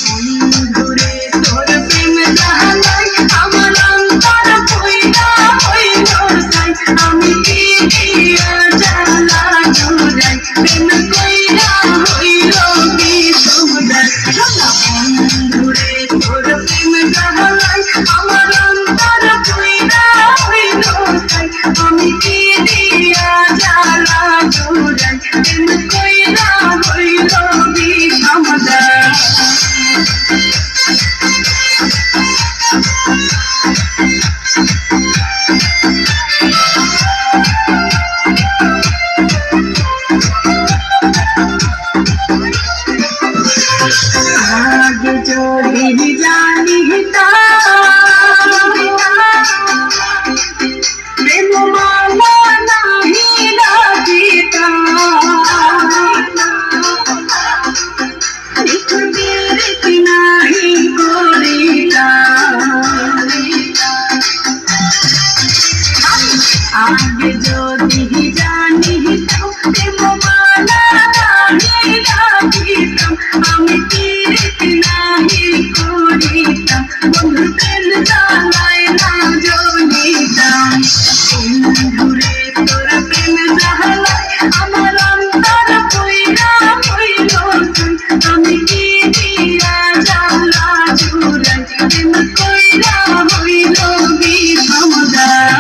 বন্ধুরে তোর প্রেম জানাই আমার অন্তর কইরা হইল সাই আমি কি দিয়া জ্বালা জুড়াই প্রেম কইরা হইল বিষমদাই বন্ধুরে তোর প্রেম জানাই আমার অন্তর কইরা হইল সাই আমি কি দিয়া জ্বালা জুড়াই প্রেম কইরা হইল বিষমদাই आगे जोड़ी जानी प्रेम माला नहीं राजीता नहीं गोरीता आगे जोड़ी जानी प्रेम माला नहीं राजीता আমি নাহি করিতাম বন্ধু তেল জ্বালাই না জ্বলিতাম বন্ধুরে তোর প্রেম জ্বালাই আমার অন্তর কইরা হইল আমি কি দিয়া জ্বালা জুড়াই প্রেম কইরা হইল বিষমদাই